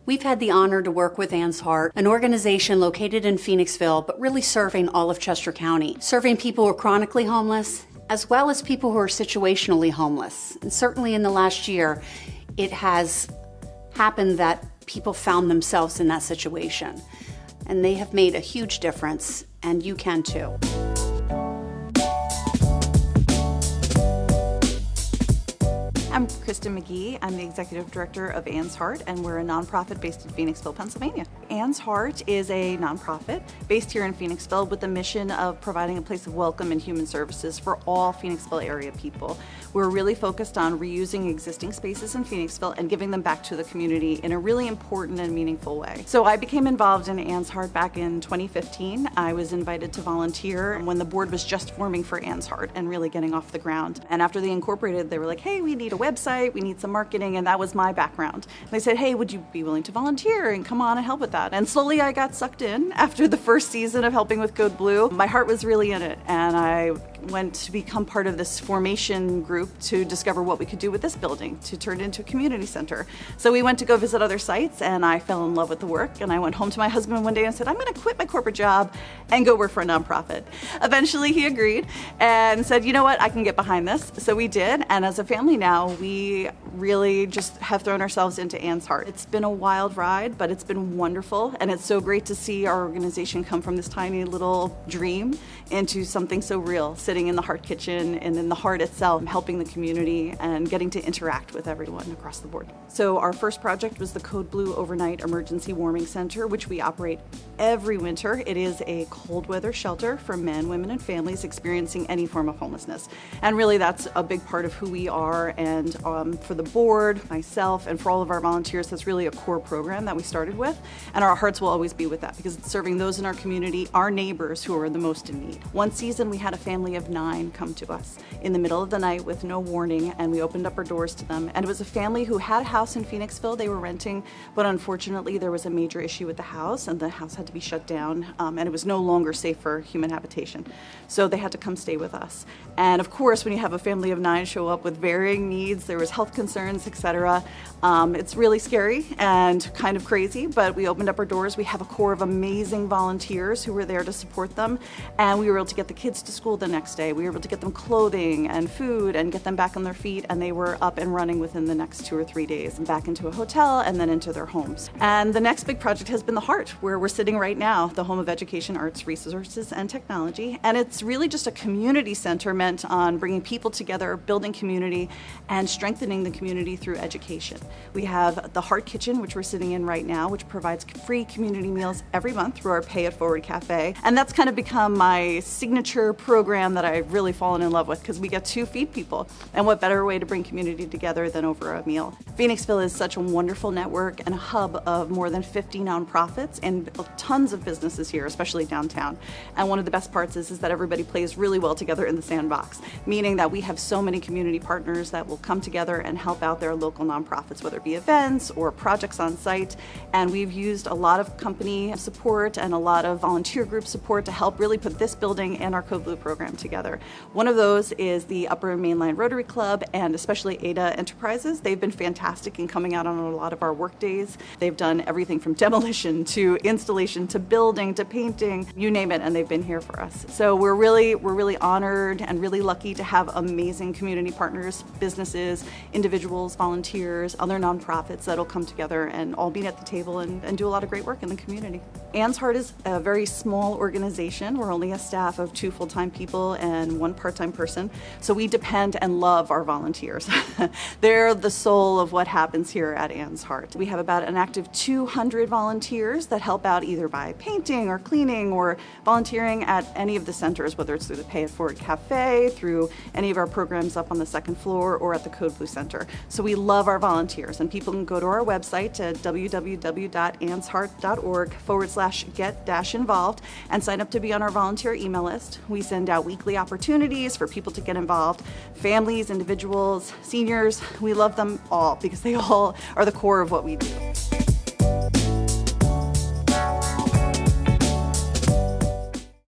We've had the honor to work with Anne's Heart, an organization located in Phoenixville, but really serving all of Chester County, serving people who are chronically homeless, as well as people who are situationally homeless. And certainly in the last year, it has happened that people found themselves in that situation. And they have made a huge difference, and you can too. I'm Kristen Mcgee. I'm the Executive Director of Anne's Heart, and we're a nonprofit based in Phoenixville, Pennsylvania. Anne's Heart is a nonprofit based here in Phoenixville with the mission of providing a place of welcome and human services for all Phoenixville area people. We're really focused on reusing existing spaces in Phoenixville and giving them back to the community in a really important and meaningful way. So I became involved in Anne's Heart back in 2015. I was invited to volunteer when the board was just forming for Anne's Heart and really getting off the ground. And after they incorporated, they were like, hey, we need a website, we need some marketing, and that was my background. And they said, hey, would you be willing to volunteer and come on and help with that? And slowly I got sucked in. After the first season of helping with Code Blue, my heart was really in it, and I went to become part of this formation group to discover what we could do with this building to turn it into a community center. So we went to go visit other sites, and I fell in love with the work, and I went home to my husband one day and said, I'm going to quit my corporate job and go work for a nonprofit. Eventually he agreed and said, you know what, I can get behind this. So we did, and as a family now, we really just have thrown ourselves into Anne's Heart. It's been a wild ride, but it's been wonderful, and it's so great to see our organization come from this tiny little dream into something so real, sitting in the Heart Kitchen and in the Heart itself, helping the community and getting to interact with everyone across the board. So our first project was the Code Blue Overnight Emergency Warming Center, which we operate every winter. It is a cold weather shelter for men, women, and families experiencing any form of homelessness. And really that's a big part of who we are, and for the board, myself, and for all of our volunteers, that's really a core program that we started with, and our hearts will always be with that because it's serving those in our community, our neighbors who are the most in need. One season we had a family of 9 come to us in the middle of the night with no warning, and we opened up our doors to them, and it was a family who had a house in Phoenixville they were renting, but unfortunately there was a major issue with the house, and the house had to be shut down, and it was no longer safe for human habitation. So they had to come stay with us. And of course, when you have a family of 9 show up with varying needs, there was health concerns, etc. It's really scary and kind of crazy, but we opened up our doors. We have a core of amazing volunteers who were there to support them, and we were able to get the kids to school the next day. We were able to get them clothing and food and get them back on their feet, and they were up and running within the next 2 or 3 days, and back into a hotel and then into their homes. And the next big project has been the Heart, where we're sitting right now, the home of education, arts, resources, and technology. And it's really just a community center meant on bringing people together, building community, and strengthening the community through education. We have the Heart Kitchen, which we're sitting in right now, which provides free community meals every month through our Pay It Forward Cafe. And that's kind of become my signature program that I've really fallen in love with, because we get to feed people. And what better way to bring community together than over a meal? Phoenixville is such a wonderful network and a hub of more than 50 nonprofits and tons of businesses here, especially downtown. And one of the best parts is that everybody plays really well together in the sandbox, meaning that we have so many community partners that will come together and help out their local nonprofits, whether it be events or projects on site. And we've used a lot of company support and a lot of volunteer group support to help really put this building and our Code Blue program together. One of those is the Upper Mainline Rotary Club and especially Ada Enterprises. They've been fantastic in coming out on a lot of our work days. They've done everything from demolition to installation to building to painting, you name it, and they've been here for us. So we're really honored and really lucky to have amazing community partners, businesses, individuals, volunteers, other nonprofits that'll come together and all meet at the table and do a lot of great work in the community. Anne's Heart is a very small organization. We're only a staff of 2 full-time people and 1 part-time person. So we depend and love our volunteers. They're the soul of what happens here at Anne's Heart. We have about an active 200 volunteers that help out either by painting or cleaning or volunteering at any of the centers, whether it's through the Pay It Forward Cafe, through any of our programs up on the 2nd floor, or at the Code Blue Center. So we love our volunteers, and people can go to our website at www.annesheart.org/get-involved and sign up to be on our volunteer email list. We send out weekly opportunities for people to get involved, families, individuals, seniors. We love them all because they all are the core of what we do.